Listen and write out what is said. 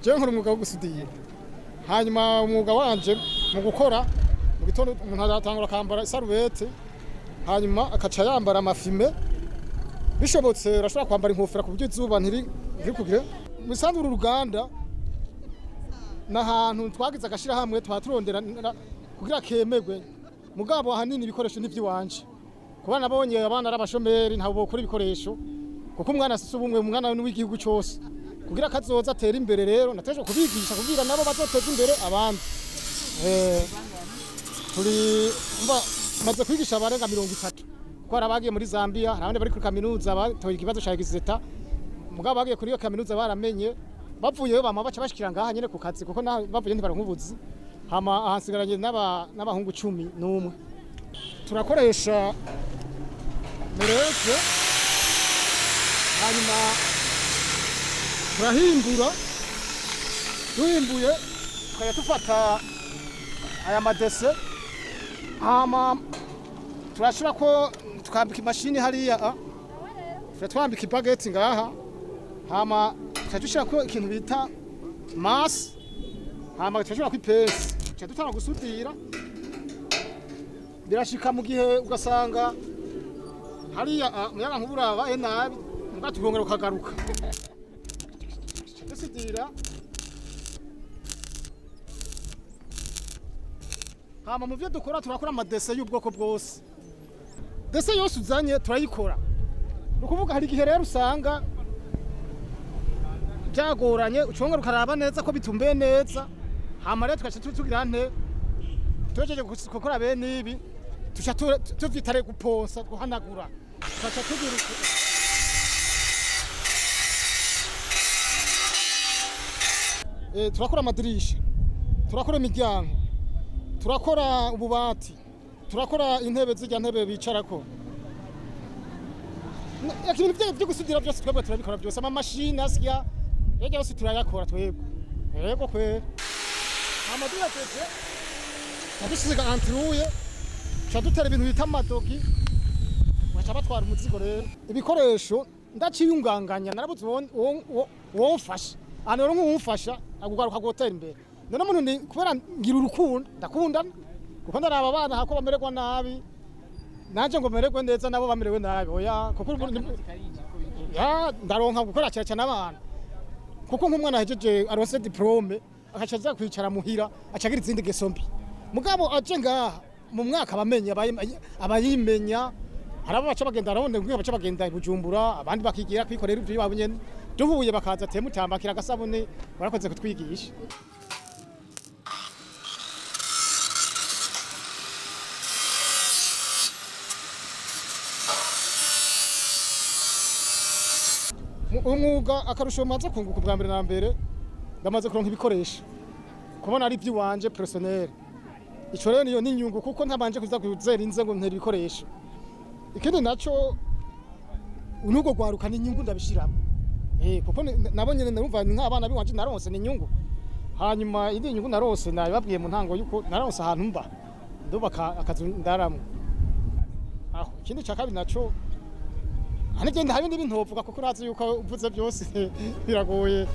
Je nkora umwuga wo gusudira. Hanyuma umwuga wanje mu gukora mu gitondo umuntu aratangura kambara isarubete hanyuma akaca yambara amafime bishobotse urashobora kwambara inkofera ku buryo izuba ntiri kugire bisanzwe uruganda n'ahantu twagize agashira hamwe twaturondera kugira kemegwe mugabo ahanini ibikoresho n'ivy'iwanje kuba nabonye abana arabashomeri ntabwo bokora ibikoresho kuko umwana asise ubumwe umwana w'igihugu cyose kugira kazoza atera imbere rero nateje kubigisha kugira nabo bazoteza imbere abandi turi maze kwigisha abarenga 30 ko arabagiye muri Zambia abandi bari kuri kaminuza batoye ikibazo cya Gusudira mugabo bagiye kuri iyo kaminuza baramenye bavuyeyo bama baca bashikira ngaha nyene ku kazi kuko bavuye ntibarankubuzi hama ahansigaranye n'abahungu 11 turakoresha mereke hanyuma turahimbura duhimbuye tukaya tufata aya madese hama turashira ko tukambika imashini hariya twambika ibageti ngaha hama tushira ko ikintu bita mass hama tushira ko ipesi tutara gusudira birashika mu gihe ugasanga hariya muyaga nkuburaba nabi mugatugongera ukagaruka gusudira hama mu byo dukora turakora amadese y'ubwoko bwose dese yose uzanye turayikora ukuvuga hari igihe rero usanga byagoranye ucongera ukaraba neza ko bitumbuye neza hama rero tugaca tugira nte tugejeje gukora bene ibi tuca tuvitare guponsa guhanagura tugaca tugira turakora amadirisha turakora imiryango turakora ububati turakora intebe zijya ntebe bicarako ibintu byo gusudira byose twebwe turabikora byose amamashini asya yajya yose turayakora twebwe yego kwera amadira tete tadusiga antruye cyadutera ibintu bita amadogi wacha batwara umuzigo rero ibikoresho ndaciyunganganya narabuze womfasha anero nk'umfasha agugaruka gutera imbere none umuntu ni kubera ngira urukundo ndakundana kuko ndaraba abana hako bamererwa nabi nanje ngo mererwe neza nabo bamerewe nabi oya kuko ya ndaronka gukora cyane n'abana kuko nk'umwana ahejeje aronse diplome akaca aza kwicara muhira acagira izindi gesombi mugabo aje ngaha mu mwaka bamenye abayimenya harabo baca bagenda arabone ngo baca bagenda Bujumbura abandi bakigira kwikorera ivyo babonye duhuye bakaza temutambakira gasabune barakoze kutwigisha umwuga akarusho maze kunguka bwa mbere na mbere ndamaze kuronka ibikoresho kubona ari by'iwanje personnel ico rero niyo ninyungu kuko ntabanje kuza kuzera inze ngo ntera ibikoresho ikindi naco unugo rwaruka n'inyungu ndabishiramo kuko nabonye narumva nk'abana biwanje naronse n'inyungu hanyuma indi nyungu naronse nababwiye mu ntango yuko naronse ahantu mba ndubaka akazu ndaramwe aho ikindi cya kabiri naco anigenda hari n'ibintu uvuga kuko urazi yuko uvuze byose biragoye